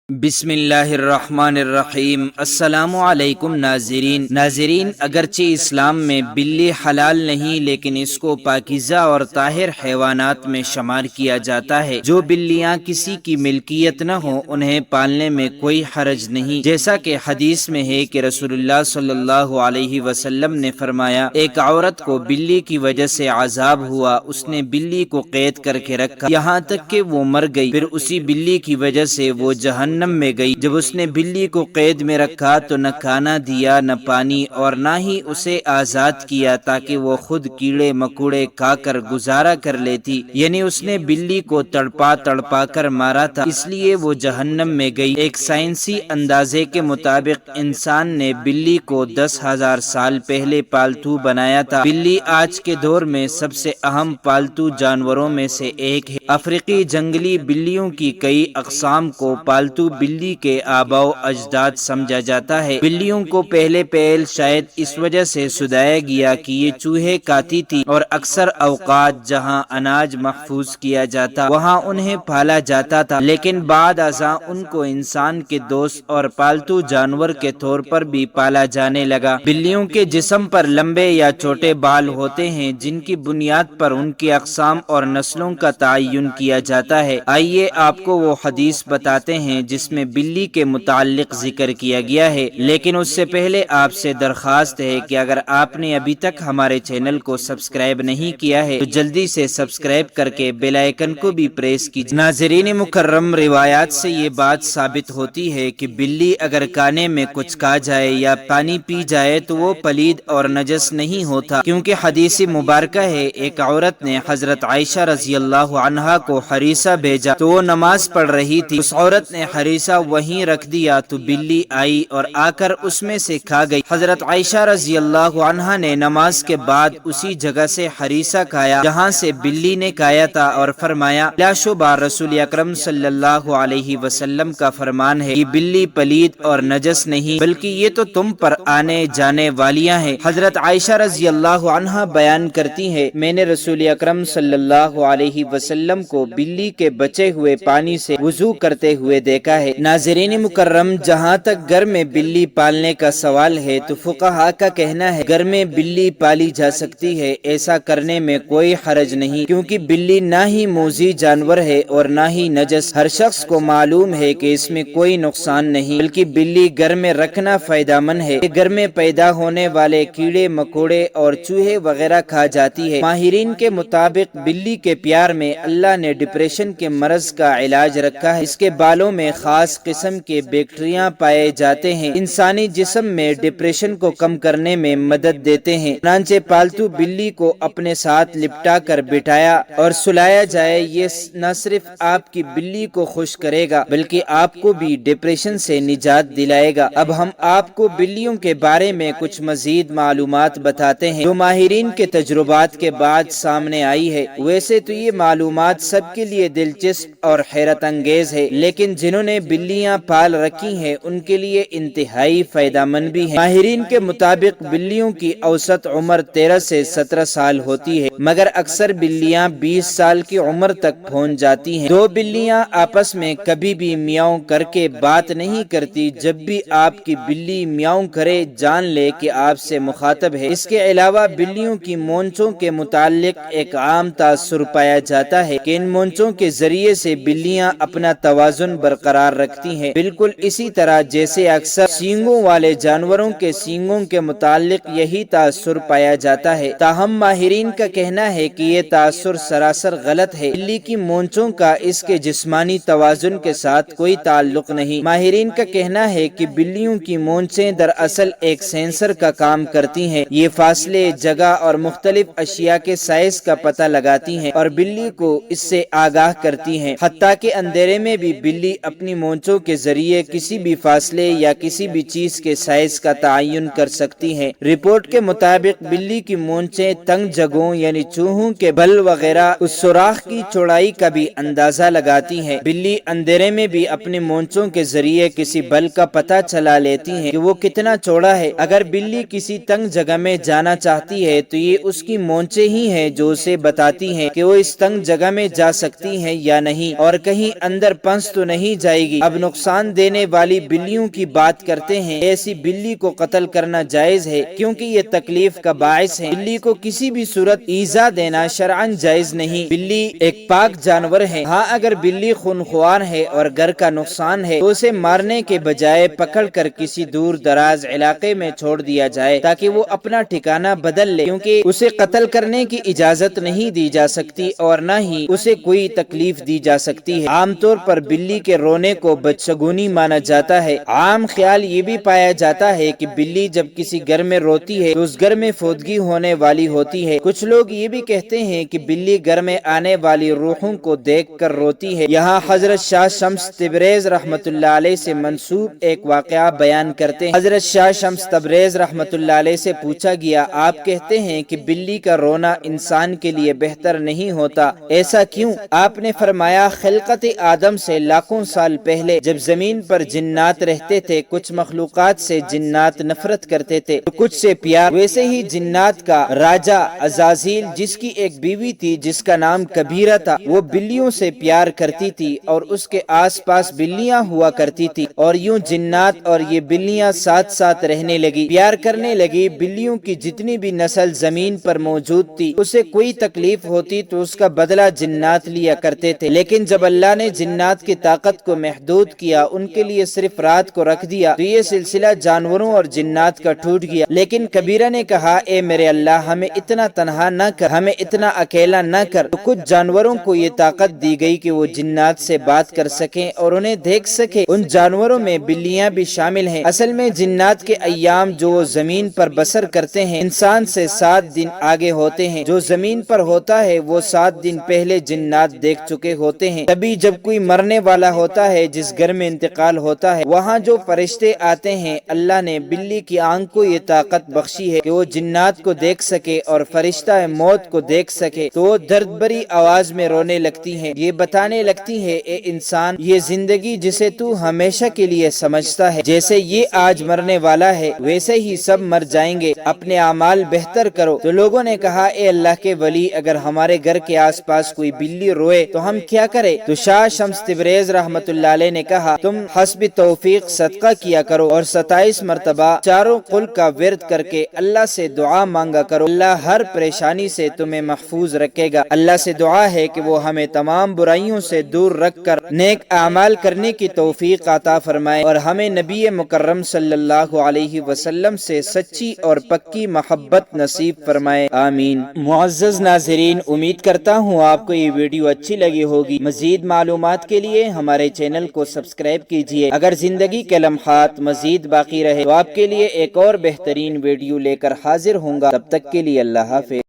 بسم اللہ الرحمن الرحیم۔ السلام علیکم ناظرین، اگرچہ اسلام میں بلی حلال نہیں، لیکن اس کو پاکیزہ اور طاہر حیوانات میں شمار کیا جاتا ہے۔ جو بلیاں کسی کی ملکیت نہ ہو انہیں پالنے میں کوئی حرج نہیں، جیسا کہ حدیث میں ہے کہ رسول اللہ صلی اللہ علیہ وسلم نے فرمایا، ایک عورت کو بلی کی وجہ سے عذاب ہوا، اس نے بلی کو قید کر کے رکھا یہاں تک کہ وہ مر گئی، پھر اسی بلی کی وجہ سے وہ جہنم میں گئی۔ جب اس نے بلی کو قید میں رکھا تو نہ کھانا دیا، نہ پانی، اور نہ ہی اسے آزاد کیا تاکہ وہ خود کیڑے مکوڑے کھا کر گزارا کر لیتی، یعنی اس نے بلی کو تڑپا تڑپا کر مارا تھا، اس لیے وہ جہنم میں گئی۔ ایک سائنسی اندازے کے مطابق انسان نے بلی کو 10,000 سال پہلے پالتو بنایا تھا۔ بلی آج کے دور میں سب سے اہم پالتو جانوروں میں سے ایک ہے۔ افریقی جنگلی بلیوں کی کئی اقسام کو پالتو بلی کے آباء و اجداد سمجھا جاتا ہے۔ بلیوں کو پہلے شاید اس وجہ سے سدایا گیا کہ یہ چوہے کھاتی تھی، اور اکثر اوقات جہاں اناج محفوظ کیا جاتا وہاں انہیں پالا جاتا تھا، لیکن بعد ازاں ان کو انسان کے دوست اور پالتو جانور کے طور پر بھی پالا جانے لگا۔ بلیوں کے جسم پر لمبے یا چھوٹے بال ہوتے ہیں جن کی بنیاد پر ان کی اقسام اور نسلوں کا تعین کیا جاتا ہے۔ آئیے آپ کو وہ حدیث بتاتے ہیں جس میں بلی کے متعلق ذکر کیا گیا ہے، لیکن اس سے پہلے آپ سے درخواست ہے کہ اگر آپ نے ابھی تک ہمارے چینل کو سبسکرائب نہیں کیا ہے تو جلدی سے سبسکرائب کر کے بیل آئیکن کو بھی پریس کیجیے۔ ناظرین مکرم، روایات سے یہ بات ثابت ہوتی ہے کہ بلی اگر کھانے میں کچھ کھا جائے یا پانی پی جائے تو وہ پلید اور نجس نہیں ہوتا، کیونکہ حدیث مبارکہ ہے، ایک عورت نے حضرت عائشہ رضی اللہ عنہا کو ہریسہ بھیجا تو وہ نماز پڑھ رہی تھی، اس عورت نے ہریسہ وہیں رکھ دیا تو بلی آئی اور آ کر اس میں سے کھا گئی۔ حضرت عائشہ رضی اللہ عنہا نے نماز کے بعد اسی جگہ سے ہریسہ کھایا جہاں سے بلی نے کھایا تھا، اور فرمایا، لا شبہ رسول اکرم صلی اللہ علیہ وسلم کا فرمان ہے، یہ بلی پلید اور نجس نہیں بلکہ یہ تو تم پر آنے جانے والیاں ہیں۔ حضرت عائشہ رضی اللہ عنہا بیان کرتی ہے، میں نے رسول اکرم صلی اللہ علیہ وسلم کو بلی کے بچے ہوئے پانی سے وضو کرتے ہوئے دیکھا ہے۔ ناظرین مکرم، جہاں تک گھر میں بلی پالنے کا سوال ہے تو فقہاء کا کہنا ہے گھر میں بلی پالی جا سکتی ہے، ایسا کرنے میں کوئی حرج نہیں، کیونکہ بلی نہ ہی موذی جانور ہے اور نہ ہی نجس۔ ہر شخص کو معلوم ہے کہ اس میں کوئی نقصان نہیں، بلکہ بلی گھر میں رکھنا فائدہ مند ہے۔ گھر میں پیدا ہونے والے کیڑے مکوڑے اور چوہے وغیرہ کھا جاتی ہے۔ ماہرین کے مطابق بلی کے پیار میں اللہ نے ڈپریشن کے مرض کا علاج رکھا ہے۔ اس کے بالوں میں خاص قسم کے بیکٹیریا پائے جاتے ہیں، انسانی جسم میں ڈپریشن کو کم کرنے میں مدد دیتے ہیں۔ چنانچہ پالتو بلی کو اپنے ساتھ لپٹا کر بٹھایا اور سلایا جائے، یہ نہ صرف آپ کی بلی کو خوش کرے گا بلکہ آپ کو بھی ڈپریشن سے نجات دلائے گا۔ اب ہم آپ کو بلیوں کے بارے میں کچھ مزید معلومات بتاتے ہیں جو ماہرین کے تجربات کے بعد سامنے آئی ہے۔ ویسے تو یہ معلومات سب کے لیے دلچسپ اور حیرت انگیز ہے، لیکن جنہوں نے بلیاں پال رکھی ہیں ان کے لیے انتہائی فائدہ مند بھی ہے۔ ماہرین کے مطابق بلیوں کی اوسط عمر 13 سے 17 سال ہوتی ہے، مگر اکثر بلیاں 20 سال کی عمر تک پہنچ جاتی ہیں۔ دو بلیاں آپس میں کبھی بھی میاؤں کر کے بات نہیں کرتی، جب بھی آپ کی بلی میاؤں کرے جان لے کہ آپ سے مخاطب ہے۔ اس کے علاوہ بلیوں کی مونچھوں کے متعلق ایک عام تاثر پایا جاتا ہے کہ ان مونچھوں کے ذریعے سے بلیاں اپنا توازن برقرار رکھتی ہیں، بالکل اسی طرح جیسے اکثر سینگوں والے جانوروں کے سینگوں کے متعلق یہی تاثر پایا جاتا ہے۔ تاہم ماہرین کا کہنا ہے کہ یہ تاثر سراسر غلط ہے۔ بلی کی مونچھوں کا اس کے جسمانی توازن کے ساتھ کوئی تعلق نہیں۔ ماہرین کا کہنا ہے کہ بلیوں کی مونچھیں دراصل ایک سینسر کا کام کرتی ہیں، یہ فاصلے، جگہ اور مختلف اشیاء کے سائز کا پتہ لگاتی ہیں اور بلی کو اس سے آگاہ کرتی ہیں۔ حتیٰ کہ اندھیرے میں بھی بلی اپنی مونچھوں کے ذریعے کسی بھی فاصلے یا کسی بھی چیز کے سائز کا تعین کر سکتی ہیں۔ رپورٹ کے مطابق بلی کی مونچھیں تنگ جگہوں یعنی چوہوں کے بل وغیرہ اس سوراخ کی چوڑائی کا بھی اندازہ لگاتی ہیں۔ بلی اندھیرے میں بھی اپنی مونچھوں کے ذریعے کسی بل کا پتہ چلا لیتی ہیں کہ وہ کتنا چوڑا ہے۔ اگر بلی کسی تنگ جگہ میں جانا چاہتی ہے تو یہ اس کی مونچھیں ہی ہیں جو اسے بتاتی ہیں کہ وہ اس تنگ جگہ میں جا سکتی ہیں یا نہیں، اور کہیں اندر پھنس تو نہیں جائے جائے گی۔ اب نقصان دینے والی بلیوں کی بات کرتے ہیں۔ ایسی بلی کو قتل کرنا جائز ہے کیونکہ یہ تکلیف کا باعث ہے۔ بلی کو کسی بھی صورت ایذا دینا شرعاً جائز نہیں۔ بلی ایک پاک جانور ہے۔ ہاں اگر بلی خونخوار ہے اور گھر کا نقصان ہے تو اسے مارنے کے بجائے پکڑ کر کسی دور دراز علاقے میں چھوڑ دیا جائے تاکہ وہ اپنا ٹھکانہ بدل لے، کیونکہ اسے قتل کرنے کی اجازت نہیں دی جا سکتی اور نہ ہی اسے کوئی تکلیف دی جا سکتی ہے۔ عام طور پر بلی کے رونے کو بدشگونی مانا جاتا ہے۔ عام خیال یہ بھی پایا جاتا ہے کہ بلی جب کسی گھر میں روتی ہے تو اس گھر میں فوتگی ہونے والی ہوتی ہے۔ کچھ لوگ یہ بھی کہتے ہیں کہ بلی گھر میں آنے والی روحوں کو دیکھ کر روتی ہے۔ یہاں حضرت شاہ شمس تبریز رحمت اللہ علیہ سے منسوب ایک واقعہ بیان کرتے ہیں۔ حضرت شاہ شمس تبریز رحمت اللہ علیہ سے پوچھا گیا، آپ کہتے ہیں کہ بلی کا رونا انسان کے لیے بہتر نہیں ہوتا، ایسا کیوں؟ آپ نے فرمایا، خلقت آدم سے لاکھوں سال پہلے جب زمین پر جنات رہتے تھے، کچھ مخلوقات سے جنات نفرت کرتے تھے تو کچھ سے پیار۔ ویسے ہی جنات کا راجا عزازیل، جس کی ایک بیوی تھی جس کا نام کبیرہ تھا، وہ بلیوں سے پیار کرتی تھی اور اس کے آس پاس بلیاں ہوا کرتی تھی، اور یوں جنات اور یہ بلیاں ساتھ ساتھ رہنے لگی، پیار کرنے لگی۔ بلیوں کی جتنی بھی نسل زمین پر موجود تھی، اسے کوئی تکلیف ہوتی تو اس کا بدلہ جنات لیا کرتے تھے، لیکن جب اللہ نے جنات کی طاقت کو محدود کیا، ان کے لیے صرف رات کو رکھ دیا، تو یہ سلسلہ جانوروں اور جنات کا ٹوٹ گیا۔ لیکن کبیرہ نے کہا، اے میرے اللہ، ہمیں اتنا تنہا نہ کر، ہمیں اتنا اکیلا نہ کر۔ تو کچھ جانوروں کو یہ طاقت دی گئی کہ وہ جنات سے بات کر سکیں اور انہیں دیکھ سکیں۔ ان جانوروں میں بلیاں بھی شامل ہیں۔ اصل میں جنات کے ایام جو وہ زمین پر بسر کرتے ہیں، انسان سے 7 دن آگے ہوتے ہیں۔ جو زمین پر ہوتا ہے وہ 7 دن پہلے جنات دیکھ چکے ہوتے ہیں۔ تبھی جب کوئی مرنے والا ہوتا ہے، جس گھر میں انتقال ہوتا ہے، وہاں جو فرشتے آتے ہیں، اللہ نے بلی کی آنکھ کو یہ طاقت بخشی ہے کہ وہ جنات کو دیکھ سکے اور فرشتہ موت کو دیکھ سکے، تو وہ درد بری آواز میں رونے لگتی ہیں، یہ بتانے لگتی ہے، اے انسان، یہ زندگی جسے تو ہمیشہ کے لیے سمجھتا ہے، جیسے یہ آج مرنے والا ہے ویسے ہی سب مر جائیں گے، اپنے اعمال بہتر کرو۔ تو لوگوں نے کہا، اے اللہ کے ولی، اگر ہمارے گھر کے آس پاس کوئی بلی روئے تو ہم کیا کریں؟ تو شاہ شمس تبریز رحمت اللہ علیہ نے کہا، تم حسب توفیق صدقہ کیا کرو اور 27 مرتبہ چاروں قل کا ورد کر کے اللہ سے دعا مانگا کرو، اللہ ہر پریشانی سے تمہیں محفوظ رکھے گا۔ اللہ سے دعا ہے کہ وہ ہمیں تمام برائیوں سے دور رکھ کر نیک اعمال کرنے کی توفیق عطا فرمائے اور ہمیں نبی مکرم صلی اللہ علیہ وسلم سے سچی اور پکی محبت نصیب فرمائے، آمین۔ معزز ناظرین، امید کرتا ہوں آپ کو یہ ویڈیو اچھی لگی ہوگی۔ مزید معلومات کے لیے ہمارے چینل کو سبسکرائب کیجیے۔ اگر زندگی کے لمحات مزید باقی رہے تو آپ کے لیے ایک اور بہترین ویڈیو لے کر حاضر ہوں گا۔ تب تک کے لیے اللہ حافظ۔